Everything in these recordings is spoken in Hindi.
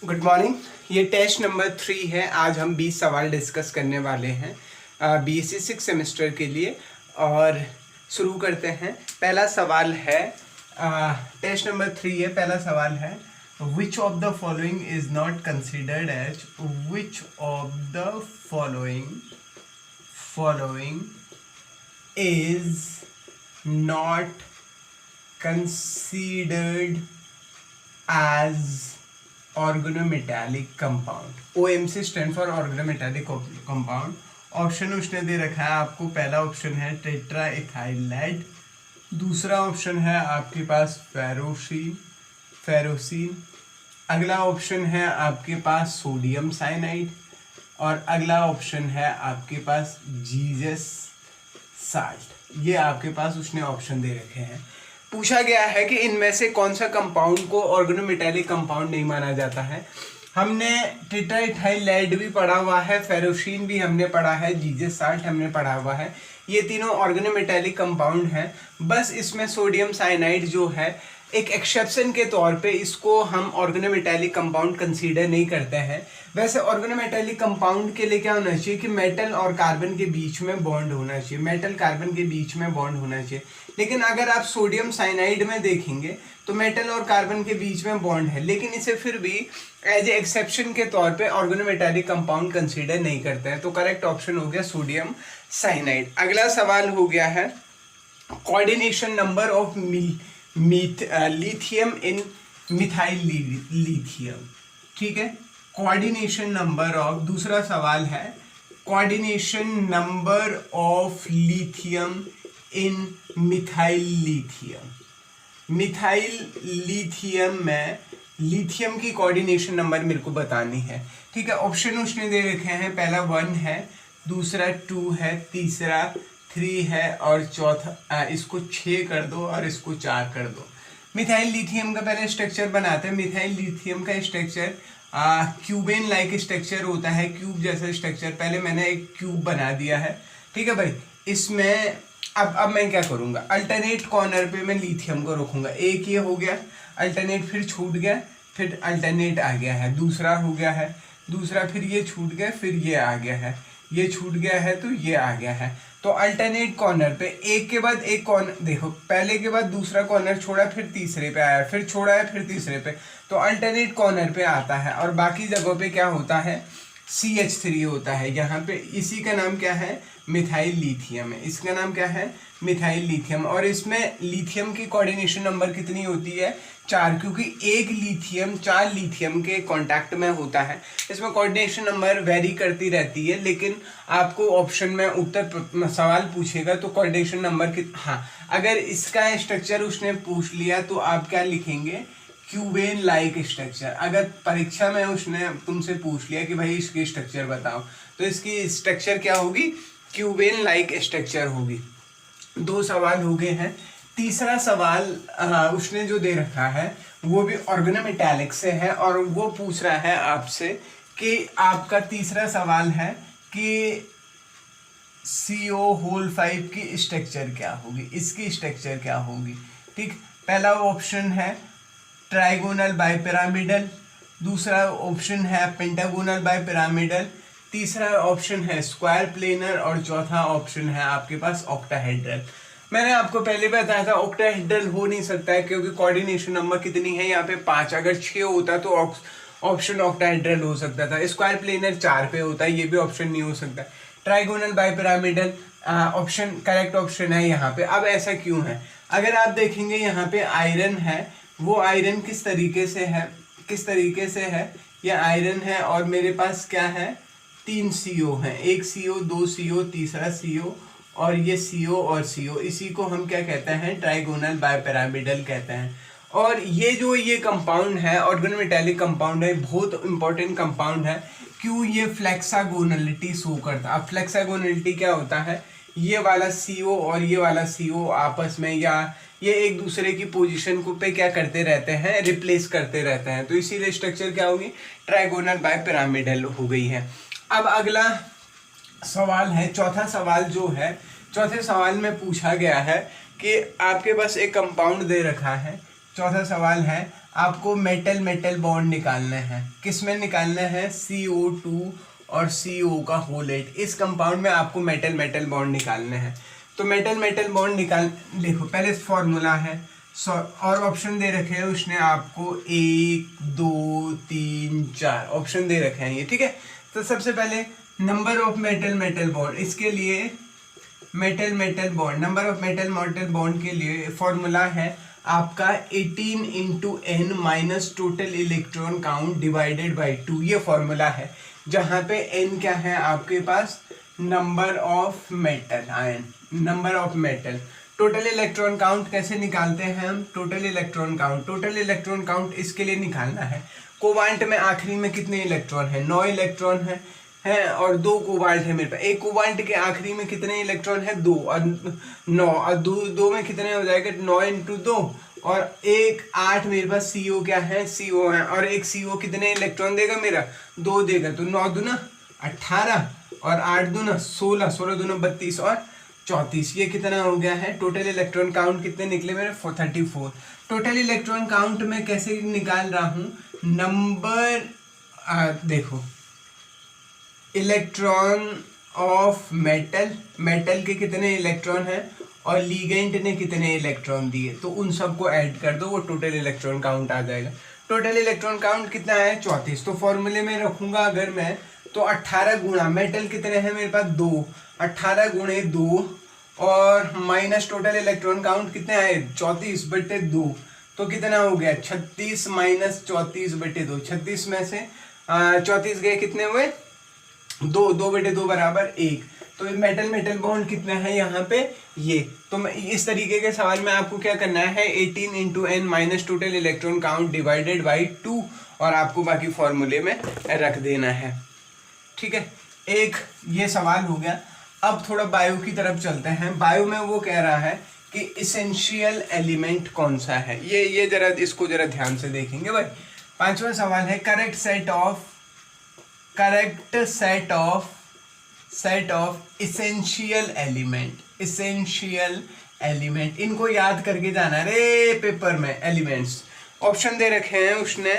Good morning. ये टेस्ट नंबर 3 है। आज हम 20 सवाल डिस्कस करने वाले हैं बीएससी 6 सेमेस्टर के लिए और शुरू करते हैं। पहला सवाल है, टेस्ट नंबर 3 है। पहला सवाल है, which of the following is not considered as which of the following is not considered as organometallic compound. OMC stand for organometallic compound. Option उसने दे रखा है आपको। पहला ऑप्शन है टेट्रा इथाइल लेड, दूसरा ऑप्शन है आपके पास फेरोसीन, अगला ऑप्शन है आपके पास सोडियम साइनाइड और अगला ऑप्शन है आपके पास जीसस साल्ट। ये आपके पास उसने ऑप्शन दे रखे हैं। पूछा गया है कि इनमें से कौन सा कंपाउंड को ऑर्गेनोमेटालिक कंपाउंड नहीं माना जाता है। हमने टेट्राइथाइल लेड भी पढ़ा हुआ है, फेरोसीन भी हमने पढ़ा है, जीसस साल्ट हमने पढ़ा हुआ है। ये तीनों ऑर्गेनोमेटालिक कंपाउंड हैं। बस इसमें सोडियम साइनाइड जो है एक एक्सेप्शन के तौर पे इसको हम ऑर्गेनोमेटालिक कंपाउंड कंसीडर नहीं करते हैं। वैसे ऑर्गेनोमेटालिक कंपाउंड के लिए क्या होना चाहिए कि मेटल और कार्बन के बीच में बॉन्ड होना चाहिए, मेटल कार्बन के बीच में बॉन्ड होना चाहिए। लेकिन अगर आप सोडियम साइनाइड में देखेंगे तो मेटल और कार्बन के बीच में बॉन्ड है, लेकिन इसे फिर भी एज ए एक्सेप्शन के तौर पे ऑर्गेनोमेटालिक कंपाउंड कंसीडर नहीं करते हैं। तो करेक्ट ऑप्शन हो गया सोडियम साइनाइड। अगला सवाल हो गया है, coordination number of lithium in methyl lithium. ठीक है, कोऑर्डिनेशन नंबर ऑफ, दूसरा सवाल है coordination number of lithium in methyl lithium. Methyl lithium में लिथियम की कोऑर्डिनेशन नंबर मेरे को बतानी है। ठीक है, ऑप्शन उसने दे रखे हैं। पहला 1 है, दूसरा 2 है, तीसरा 3 है और चौथा इसको 6 कर दो और इसको 4 कर दो। मिथाइल लिथियम का पहले स्ट्रक्चर बनाते हैं। मिथाइल लिथियम का स्ट्रक्चर क्यूबेन लाइक स्ट्रक्चर होता है, क्यूब जैसा स्ट्रक्चर। पहले मैंने एक क्यूब बना दिया है। ठीक है भाई, इसमें अब मैं क्या करूँगा, अल्टरनेट कॉर्नर पे मैं लिथियम को रखूँगा। एक ये हो गया, अल्टरनेट फिर छूट गया, फिर अल्टरनेट आ गया है, दूसरा हो गया है, दूसरा फिर ये छूट गया, फिर ये आ गया है, ये छूट गया है तो ये आ गया है। तो अल्टरनेट कॉर्नर पे एक के बाद एक कॉर्नर, देखो पहले के बाद दूसरा कॉर्नर छोड़ा, फिर तीसरे पे आया, फिर छोड़ा है, फिर तीसरे पे, तो अल्टरनेट कॉर्नर पे आता है। और बाकी जगहों पे क्या होता है, CH3 होता है। यहाँ पे इसी का नाम क्या है, मिथाइल लिथियम है। इसका नाम क्या है, मिथाइल लिथियम। और इसमें लिथियम की कोऑर्डिनेशन नंबर कितनी होती है, 4, क्योंकि एक लिथियम 4 लिथियम के कांटेक्ट में होता है। इसमें कोऑर्डिनेशन नंबर वेरी करती रहती है, लेकिन आपको ऑप्शन में उत्तर सवाल पूछेगा तो कोऑर्डिनेशन नंबर हाँ, अगर इसका स्ट्रक्चर उसने पूछ लिया तो आप क्या लिखेंगे, क्यूबेन लाइक स्ट्रक्चर। अगर परीक्षा में उसने तुमसे पूछ लिया कि भाई इसकी स्ट्रक्चर बताओ, तो इसकी स्ट्रक्चर क्या होगी, क्यूबेन लाइक स्ट्रक्चर होगी। 2 सवाल हो गए हैं। तीसरा सवाल उसने जो दे रखा है वो भी ऑर्गेनोमेटालिक से है और वो पूछ रहा है आपसे कि आपका तीसरा सवाल है कि CO5 की स्ट्रक्चर क्या होगी, इसकी स्ट्रक्चर क्या होगी। ठीक, पहला ऑप्शन है ट्राइगोनल बाइपिरामिडल, दूसरा ऑप्शन है पेंटागोनल बाइपिरामिडल, तीसरा ऑप्शन है स्क्वायर प्लेनर और चौथा ऑप्शन है आपके पास ऑक्टाहेड्रल। मैंने आपको पहले बताया था ऑक्टाहेड्रल हो नहीं सकता है, क्योंकि कोऑर्डिनेशन नंबर कितनी है यहाँ पे 5। अगर 6 होता तो ऑप्शन ऑक्टाहेड्रल हो सकता था। स्क्वायर प्लेनर 4 पे होता है, ये भी ऑप्शन नहीं हो सकता। Trigonal bipyramidal option correct option है यहाँ पे। अब ऐसा क्यों है, अगर आप देखेंगे यहाँ पे आयरन है, वो आयरन किस तरीके से है, ये आयरन है और मेरे पास क्या है, 3 CO हैं, एक CO, 2 CO, तीसरा CO और ये CO और CO। इसी को हम क्या कहते हैं, ट्राइगोनल बाइपिरामिडल कहते हैं। और ये जो ये कंपाउंड है ऑर्गेनोमेटालिक कंपाउंड है, बहुत इंपॉर्टेंट कंपाउंड है। क्यों, ये फ्लेक्सागोनलिटी शो करता है। अब फ्लेक्सागोनलिटी क्या होता है, ये वाला CO और ये वाला CO आपस में या ये एक दूसरे की पोजीशन को पे क्या करते रहते हैं, रिप्लेस करते रहते हैं। तो इसीलिए स्ट्रक्चर क्या होगी, ट्राइगोनल बाइपिरामिडल हो गई है। अब अगला सवाल है, चौथा सवाल जो है, चौथे सवाल में पूछा गया है कि आपके पास एक कंपाउंड दे रखा है। चौथा सवाल है, आपको मेटल मेटल बॉन्ड निकालना है। किस में निकालना है? CO2 और CO का होल 8। इस कंपाउंड में आपको मेटल मेटल बॉन्ड निकालने हैं। तो मेटल मेटल बॉन्ड निकाल, देखो पहले फॉर्मूला है और ऑप्शन दे रखे हैं उसने आपको 1 2 3 4 ऑप्शन दे रखे हैं ये, ठीक है। तो सबसे पहले number of metal metal bond, इसके लिए metal metal bond, number of metal metal bond के लिए फॉर्मूला है आपका 18 into N minus total electron count divided by 2। ये फॉर्मूला है जहाँ पे एन क्या है आपके पास? Number of metal ion, number of metal. Total electron count कैसे निकालते हैं हम? टोटल इलेक्ट्रॉन काउंट इसके लिए निकालना है कोवाल्ट में आखिरी में कितने इलेक्ट्रॉन है? 9 इलेक्ट्रॉन है और 2 कोबाल्ट है मेरे पास। एक कोबाल्ट के आखिरी में कितने इलेक्ट्रॉन है? 2 और 9 और 2 में कितने हो जाएगा? 9 इंटू 2 और 1 8 मेरे पास CO क्या है? CO है। और एक CO कितने इलेक्ट्रॉन देगा मेरा? 2 देगा। तो 9 दूना 18 और 8 दूना 16, 16 दूना 32 और 34। ये कितना हो गया है? टोटल इलेक्ट्रॉन काउंट कितने निकले मेरे? 34। टोटल इलेक्ट्रॉन काउंट में कैसे निकाल रहा हूँ? नंबर देखो इलेक्ट्रॉन ऑफ मेटल, मेटल के कितने इलेक्ट्रॉन हैं और लीगेंट ने कितने इलेक्ट्रॉन दिए, तो उन सबको ऐड कर दो, वो टोटल इलेक्ट्रॉन काउंट आ जाएगा। टोटल इलेक्ट्रॉन काउंट कितना है? 34। तो फॉर्मूले में रखूंगा अगर मैं, तो 18 गुणा मेटल कितने हैं मेरे पास? 2, 18 गुणे 2 और माइनस टोटल इलेक्ट्रॉन काउंट कितने आए? 34/2। तो कितना हो गया? 36 माइनस 34/2। 36 में से 34 गए, कितने हुए? 2, 2/2 बराबर 1। तो मेटल मेटल बॉन्ड कितना है यहाँ पे? ये। तो मैं इस तरीके के सवाल में आपको क्या करना है? 18 into N minus total electron count divided by 2 और आपको बाकी फॉर्मूले में रख देना है, ठीक है। एक ये सवाल हो गया। अब थोड़ा बायो की तरफ चलते हैं। बायो में वो कह रहा है कि इसेंशियल एलिमेंट कौन सा है। ये जरा इसको जरा ध्यान से देखेंगे भाई। 5वां सवाल है correct set of essential element. इनको याद करके जाना रे पेपर में। एलिमेंट्स ऑप्शन दे रखे हैं उसने।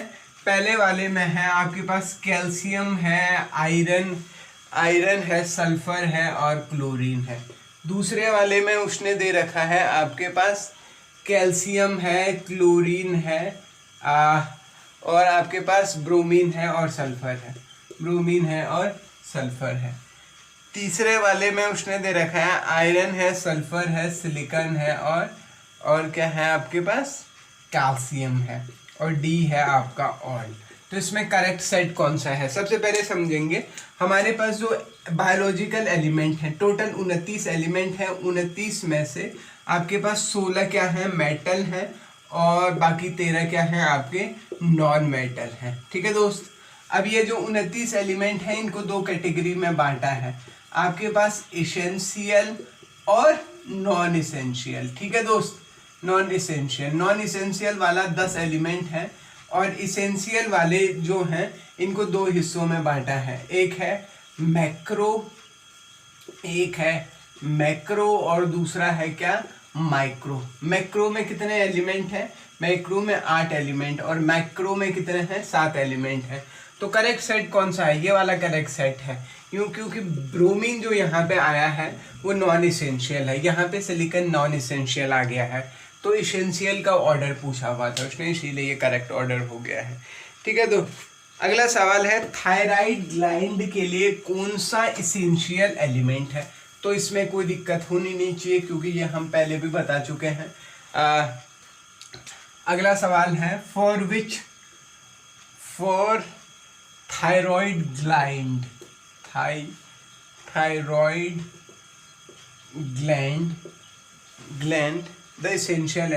पहले वाले में है आपके पास कैल्शियम है, आयरन है, सल्फर है और क्लोरीन है। दूसरे वाले में उसने दे रखा है आपके पास कैल्शियम है, क्लोरीन है और आपके पास ब्रोमीन है और सल्फर है। तीसरे वाले में उसने दे रखा है आयरन है, सल्फर है, सिलिकॉन है और क्या है आपके पास? कैल्शियम है और डी है आपका ऑयल। तो इसमें करेक्ट सेट कौन सा है? सबसे पहले समझेंगे हमारे पास जो बायोलॉजिकल एलिमेंट है, टोटल 29 एलिमेंट है। 29 में से आपके पास 16 क्या है? मेटल है और बाकी 13 क्या है आपके? नॉन मेटल है, ठीक है दोस्त। अब ये जो 29 एलिमेंट हैं इनको 2 कैटेगरी में बांटा है आपके पास, इसेंशियल और नॉन इसेंशियल, ठीक है दोस्त। नॉन इसेंशियल वाला 10 एलिमेंट है और इसेंशियल वाले जो हैं इनको 2 हिस्सों में बांटा है। एक है मैक्रो और दूसरा है क्या? माइक्रो। मैक्रो में कितने एलिमेंट हैं? मैक्रो में 8 एलिमेंट और मैक्रो में कितने हैं? 7 एलिमेंट हैं। तो करेक्ट सेट कौन सा है? ये वाला करेक्ट सेट है, क्योंकि ब्रोमीन जो यहाँ पे आया है वो नॉन इसेंशियल है, यहाँ पे सिलिकॉन नॉन इसेंशियल आ गया है। तो इसेंशियल का ऑर्डर पूछा हुआ था उसने, इसीलिए ये करेक्ट ऑर्डर हो गया है, ठीक है। तो अगला सवाल है थायराइड ग्लैंड के लिए कौन सा इसेंशियल एलिमेंट है? तो इसमें कोई दिक्कत होनी नहीं चाहिए क्योंकि ये हम पहले भी बता चुके हैं। अगला सवाल है for thyroid gland the essential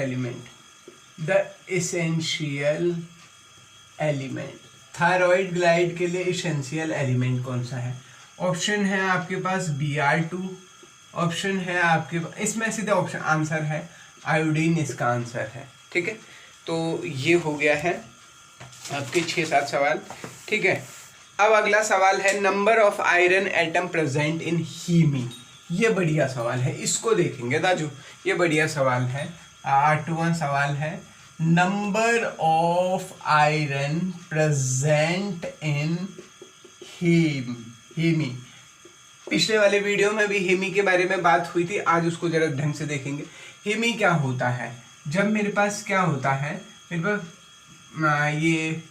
element thyroid gland के लिए इसेंशियल एलिमेंट कौन सा है? ऑप्शन है आपके पास Br2, ऑप्शन है आपके पास, इसमें सीधा ऑप्शन आंसर है आयोडीन, इसका आंसर है, ठीक है। तो ये हो गया है आपके 6-7 सवाल, ठीक है। अब अगला सवाल है number of iron atom present in haem. ये बढ़िया सवाल है, इसको देखेंगे दाजू, ये बढ़िया सवाल है। 8वां सवाल है number of iron present in heme. पिछले वाले वीडियो में भी हेमी के बारे में बात हुई थी, आज उसको जरा ढंग से देखेंगे। हेमी क्या होता है? जब मेरे पास क्या होता है, मेरे पास ये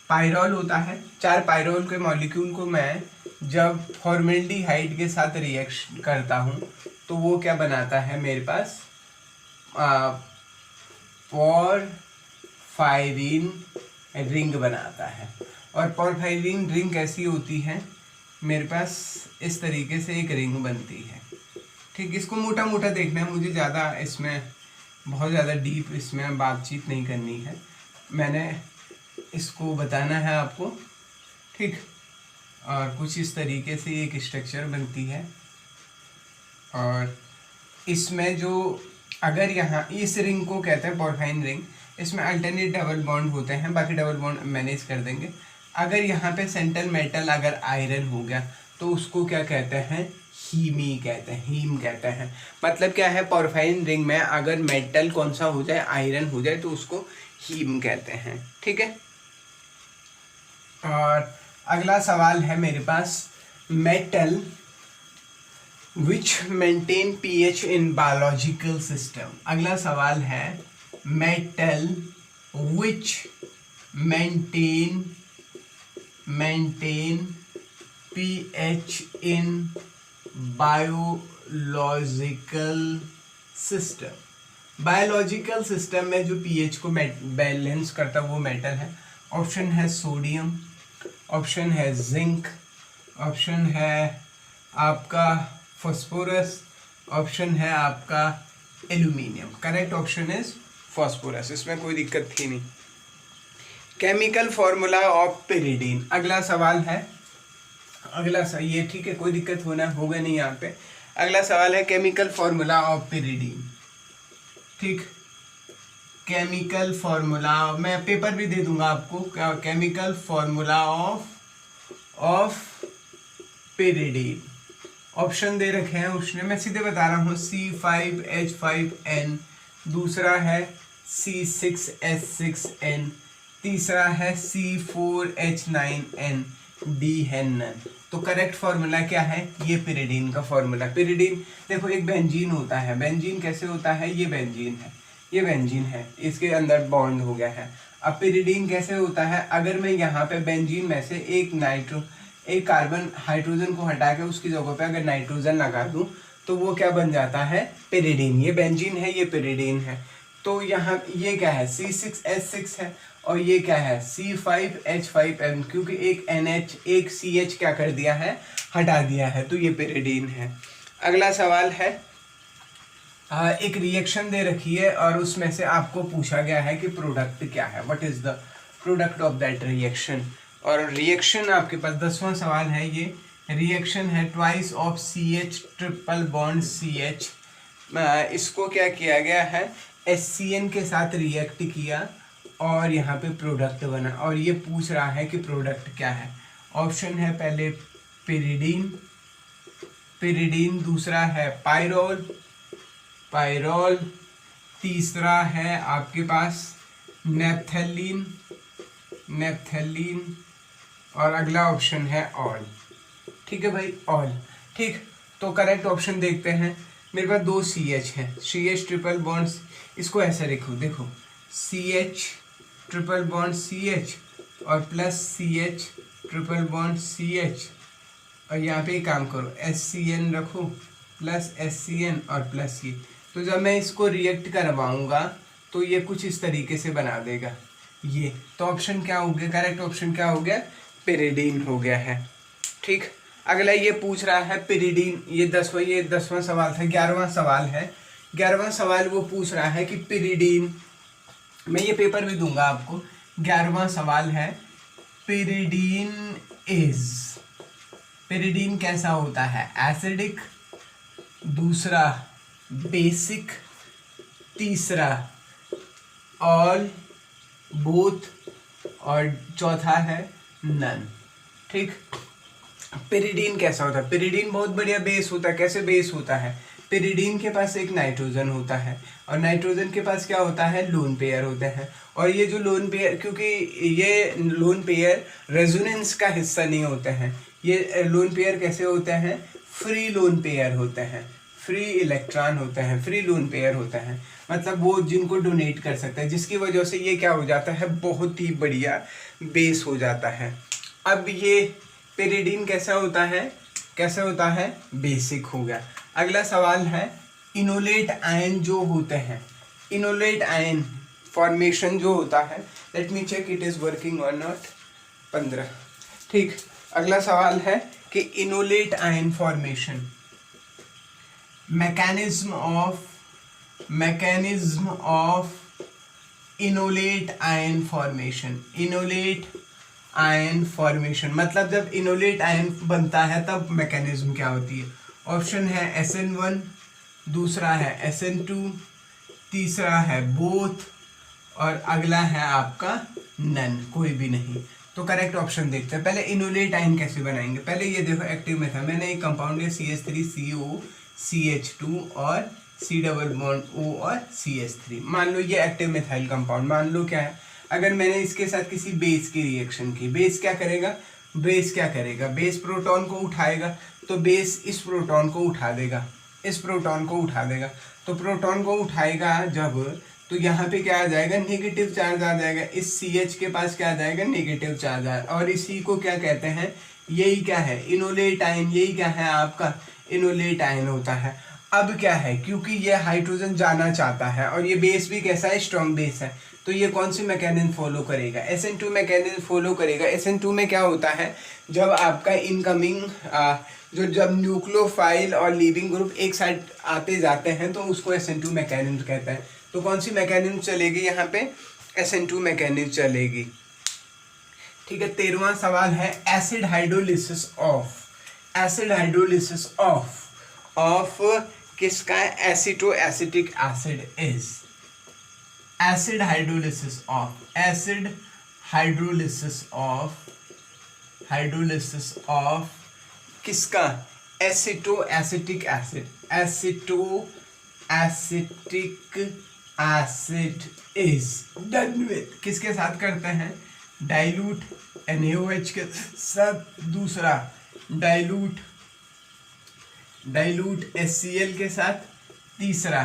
पायरोल होता है। 4 पायरोल के मॉलिक्यूल को मैं जब फॉर्मेल्डिहाइड के साथ रिएक्शन करता हूँ तो वो क्या बनाता है मेरे पास, पॉरफायरिन रिंग बनाता है। और पॉरफायरिन रिंग कैसी होती है, मेरे पास इस तरीके से एक रिंग बनती है। ठीक, इसको मोटा मोटा देखना है, मुझे ज़्यादा इसमें बहुत ज़्यादा डीप इसमें बातचीत नहीं करनी है, मैंने इसको बताना है आपको। ठीक, और कुछ इस तरीके से एक स्ट्रक्चर बनती है। और इसमें जो अगर यहाँ इस रिंग को कहते हैं पॉरफाइन रिंग, इसमें अल्टरनेट डबल बॉन्ड होते हैं, बाकी डबल बॉन्ड मैनेज कर देंगे। अगर यहाँ पे सेंट्रल मेटल अगर आयरन हो गया तो उसको क्या कहते हैं, हीमी कहते हैं, हीम कहते हैं। मतलब क्या है, पॉरफाइन रिंग में अगर मेटल कौन सा हो जाए, आयरन हो जाए, तो उसको हीम कहते हैं। ठीक है। और अगला सवाल है मेरे पास, metal which maintain pH in biological system. अगला सवाल है, metal which maintain pH in biological system. Biological system में जो pH को बैलेंस करता है वो मेटल है। ऑप्शन है सोडियम, ऑप्शन है जिंक, ऑप्शन है आपका फॉस्फोरस, ऑप्शन है आपका aluminium. Correct option is phosphorus, इसमें कोई दिक्कत थी नहीं। Chemical formula of pyridine. अगला सवाल है, ये ठीक है, कोई दिक्कत होगा नहीं यहाँ पे। अगला सवाल है केमिकल फॉर्मूला ऑफ पिरिडीन। ठीक, केमिकल फॉर्मूला मैं पेपर भी दे दूंगा आपको, chemical formula of pyridine. Option दे रखे हैं उसने, मैं सीधे बता रहा हूँ, C5H5N, दूसरा है C6H6N, तीसरा है C4H9N, डी है नन। तो करेक्ट फॉर्मूला क्या है, ये पिरिडीन का फॉर्मूला। पिरिडीन देखो एक बेंजीन होता है, बेंजीन कैसे होता है, ये बेंजीन है, ये बेंजीन है, इसके अंदर बॉन्ड हो गया है। अब पिरिडीन कैसे होता है, अगर मैं यहाँ पे बेंजीन में से एक कार्बन हाइड्रोजन को हटा के उसकी जगह पे अगर नाइट्रोजन लगा दूं तो वो क्या बन जाता है, पिरिडीन। ये बेंजीन है, ये पिरिडीन है। तो यहाँ ये क्या है, C6H6 है, और ये क्या है, C5H5N, क्योंकि एक NH एक CH क्या कर दिया है, हटा दिया है, तो ये पिरिडीन है। अगला सवाल है, एक रिएक्शन दे रखी है और उसमें से आपको पूछा गया है कि प्रोडक्ट क्या है, what is the product of that reaction. और रिएक्शन आपके पास 10वां सवाल है, ये रिएक्शन है twice of CH triple bond CH। इसको क्या किया गया है, HCN के साथ रिएक्ट किया और यहाँ पे प्रोडक्ट बना, और ये पूछ रहा है कि प्रोडक्ट क्या है। ऑप्शन है पहले पिरिडीन, दूसरा है पायरोल, तीसरा है आपके पास नेप्थलीन, और अगला ऑप्शन है ऑल। ठीक है भाई, ऑल। ठीक, तो करेक्ट ऑप्शन देखते हैं। मेरे पास 2 CH है, CH ट्रिपल बॉन्ड, इसको ऐसे देखो CH ट्रिपल बॉन्ड CH और plus CH triple bond CH, और यहाँ पे एक काम करो HCN रखो प्लस HCN और प्लस ये। तो जब मैं इसको रिएक्ट करवाऊंगा तो ये कुछ इस तरीके से बना देगा ये। तो ऑप्शन क्या हो गया, करेक्ट ऑप्शन क्या हो गया, पिरिडीन हो गया है। ठीक, अगला ये पूछ रहा है पिरिडीन, ये 10वां सवाल था। 11वां सवाल है, 11वां सवाल वो पूछ रहा है कि पिरिडीन, मैं ये पेपर भी दूंगा आपको। 11वां सवाल है, पिरिडीन कैसा होता है, एसिडिक, दूसरा बेसिक, तीसरा ऑल, बोथ, और चौथा है नन। ठीक, पिरिडीन कैसा होता है, पिरिडीन बहुत बढ़िया बेस होता है। कैसे बेस होता है, पिरिडीन के पास एक नाइट्रोजन होता है और नाइट्रोजन के पास क्या होता है, लोन पेयर होते हैं। और ये जो लोन पेयर, क्योंकि ये लोन पेयर रेजोनेंस का हिस्सा नहीं होते हैं, ये लोन पेयर कैसे होते हैं, फ्री लोन पेयर होते हैं, फ्री इलेक्ट्रॉन होते हैं, फ्री लोन पेयर होते हैं, मतलब वो जिनको डोनेट कर सकते हैं, जिसकी वजह से ये क्या हो जाता है, बहुत ही बढ़िया बेस हो जाता है। अब ये पिरिडीन कैसा होता है, कैसे होता है, बेसिक हो गया। अगला सवाल है इनोलेट आयन जो होते हैं, इनोलेट आयन फॉर्मेशन जो होता है, let me check it is working और नॉट, 15, ठीक। अगला सवाल है कि enolate ion formation, mechanism of enolate ion formation, enolate ion formation मतलब जब इनोलेट आयन बनता है तब मैकेनिज्म क्या होती है। ऑप्शन है SN1, दूसरा है SN2, तीसरा है बोथ और अगला है आपका नन, कोई भी नहीं। तो करेक्ट ऑप्शन देखते हैं। पहले इनोलेट आयन कैसे बनाएंगे, पहले ये देखो एक्टिव में था, मैंने एक कंपाउंड लिया CH3CO CH2 और C डबल बॉन्ड O और CH3, मान लो ये एक्टिव मिथाइल कंपाउंड, मान लो क्या है, अगर मैंने इसके साथ किसी बेस की रिएक्शन की, बेस क्या करेगा, बेस प्रोटॉन को उठाएगा, तो बेस इस प्रोटॉन को उठा देगा, इस प्रोटॉन को उठा देगा, तो प्रोटॉन को उठाएगा जब, तो यहाँ पे क्या आ जाएगा, नेगेटिव चार्ज आ जाएगा, इस CH के पास क्या आ जाएगा, नेगेटिव चार्ज आ, और इसी को क्या कहते हैं, यही क्या है, इनोलेट आयन, यही क्या है आपका इनोलेट आयन होता है। अब क्या है, क्योंकि ये हाइड्रोजन जाना चाहता है और ये बेस भी कैसा है, स्ट्रॉन्ग बेस है, तो ये कौन सी मैकेनिज्म फॉलो करेगा, SN2 मैकेनिज्म फॉलो करेगा। SN2 में क्या होता है, जब आपका इनकमिंग जब न्यूक्लियोफाइल और लीविंग ग्रुप एक साइड आते जाते हैं तो उसको SN2 मैकेनिज्म कहते हैं। तो कौन सी मैकेनिज्म चलेगी यहाँ पे, SN2 मैकेनिज्म चलेगी, ठीक है। 13वां सवाल है एसिड हाइड्रोलिसिस ऑफ किसका, aceto acetic acid is, acid hydrolysis of किसका, aceto acetic acid is done with, किसके साथ करते हैं, डाइल्यूट NaOH के साथ, दूसरा डाइल्यूट HCl के साथ, तीसरा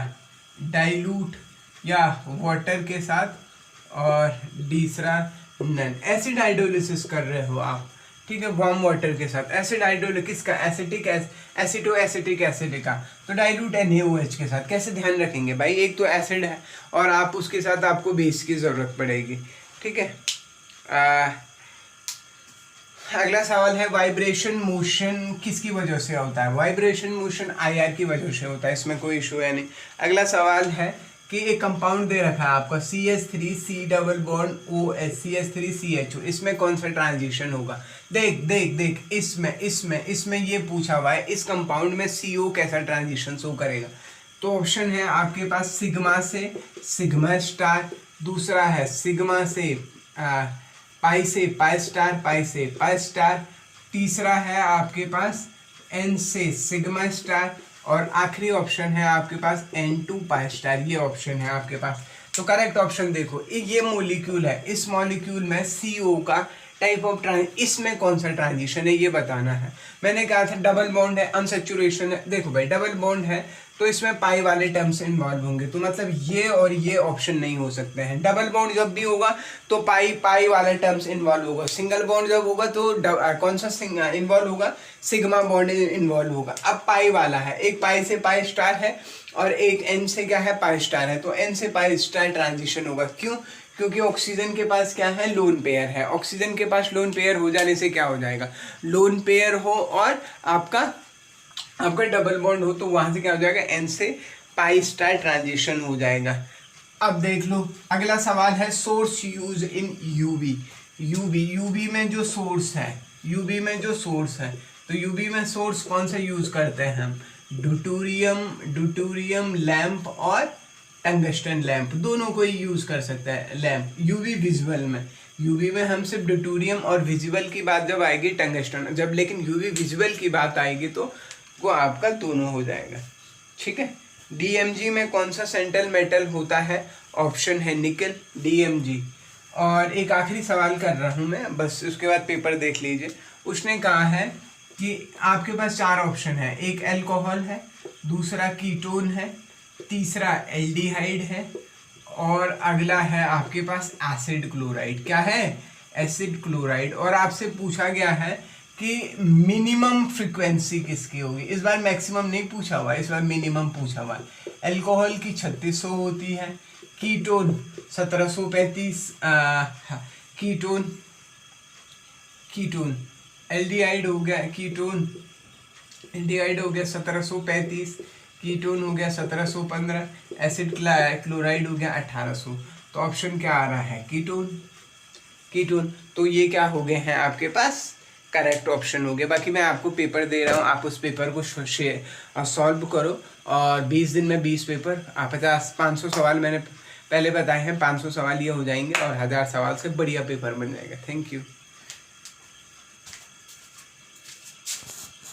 डाइल्यूट या वाटर के साथ, और तीसरा नन। एसिड हाइड्रोलिसिस कर रहे हो आप, ठीक है, वार्म वाटर के साथ। एसिड हाइड्रोलिसिस किसका, एसिटो एसिटिक एसिड का, तो डाइल्यूट NaOH के साथ। कैसे ध्यान रखेंगे भाई, एक तो एसिड है और आप उसके साथ आपको बेस की ज़रूरत पड़ेगी, ठीक है। अगला सवाल है वाइब्रेशन मोशन किसकी वजह से होता है, वाइब्रेशन मोशन IR की वजह से होता है, इसमें कोई इशू है नहीं। अगला सवाल है कि एक कंपाउंड दे रखा है आपका CH3C double bond OH CH3CHO, इसमें कौन सा ट्रांजिशन होगा, देख इसमें ये पूछा हुआ है, इस कंपाउंड में CO कैसा ट्रांजिशन शो करेगा। तो ऑप्शन है आपके पास सिग्मा से सिग्मा स्टार, दूसरा है सिग्मा से पाई से पाई स्टार, तीसरा है आपके पास N से सिग्मा स्टार, और आखिरी ऑप्शन है आपके पास N2 पाई स्टार, ये ऑप्शन है आपके पास। तो करेक्ट ऑप्शन देखो, ये मॉलिक्यूल है, इस मॉलिक्यूल में CO का टाइप ऑफ इसमें कौन सा ट्रांजिशन है ये बताना है। मैंने कहा था डबल बॉन्ड है, अनसेचुरेशन है, देखो भाई डबल बॉन्ड है तो इसमें पाई वाले टर्म्स इन्वॉल्व होंगे, तो मतलब ये और ये ऑप्शन नहीं हो सकते हैं। डबल बॉन्ड जब भी होगा तो पाई वाले टर्म्स इन्वॉल्व होगा, सिंगल बॉन्ड जब होगा तो कौन सा इन्वॉल्व होगा, सिग्मा बॉन्ड इन्वॉल्व होगा। अब पाई वाला है, एक पाई से पाई स्टार है और एक N से क्या है, पाई स्टार है, तो N से पाई स्टार ट्रांजिशन होगा। क्यों, क्योंकि ऑक्सीजन के पास क्या है, लोन पेयर है, ऑक्सीजन के पास लोन पेयर हो जाने से क्या हो जाएगा, लोन पेयर हो और आपका डबल बॉन्ड हो तो वहां से क्या हो जाएगा, N से पाई स्टार ट्रांजिशन हो जाएगा। अब देख लो अगला सवाल है सोर्स यूज इन यूवी में जो सोर्स है, तो यूवी में सोर्स कौन सा यूज करते हैं हम, ड्यूटेरियम लैंप और टंगस्टन लैंप, दोनों को ही यूज कर सकता है लैंप। यूवी में हम सिर्फ ड्यूटेरियम और विजिबल की बात जब आएगी, टंगस्टन जब, लेकिन यूवी विजिबल की बात आएगी तो वो आपका दोनों हो जाएगा। ठीक है। DMG में कौन सा सेंट्रल मेटल होता है? ऑप्शन है निकल, DMG। और एक आखिरी सवाल कर रहा हूँ मैं, बस उसके बाद पेपर देख लीजिए। उसने कहा है कि आपके पास 4 ऑप्शन है, एक अल्कोहल है, दूसरा कीटोन है, तीसरा एल्डिहाइड है, और अगला है आपके पास एसिड क्लोराइड। क्या है? Acid chloride. और आपसे पूछा गया है कि मिनिमम फ्रीक्वेंसी किसकी होगी। इस बार मैक्सिमम नहीं पूछा हुआ, इस बार मिनिमम पूछा हुआ है। अल्कोहल की 3600 होती है, कीटोन 1735, कीटोन एल्डिहाइड हो गया, एल्डिहाइड हो गया 1735, कीटोन हो गया 1715, एसिड क्लोराइड हो गया 1800। तो ऑप्शन क्या आ रहा है? कीटोन। तो ये क्या हो गए हैं आपके पास? करेक्ट ऑप्शन हो गया। बाकी मैं आपको पेपर दे रहा हूँ, आप उस पेपर को सॉल्व करो, और 20 दिन में 20 पेपर, 500 सवाल मैंने पहले बताए हैं, 500 सवाल ये हो जाएंगे और 1000 सवाल से बढ़िया पेपर बन जाएगा। Thank you.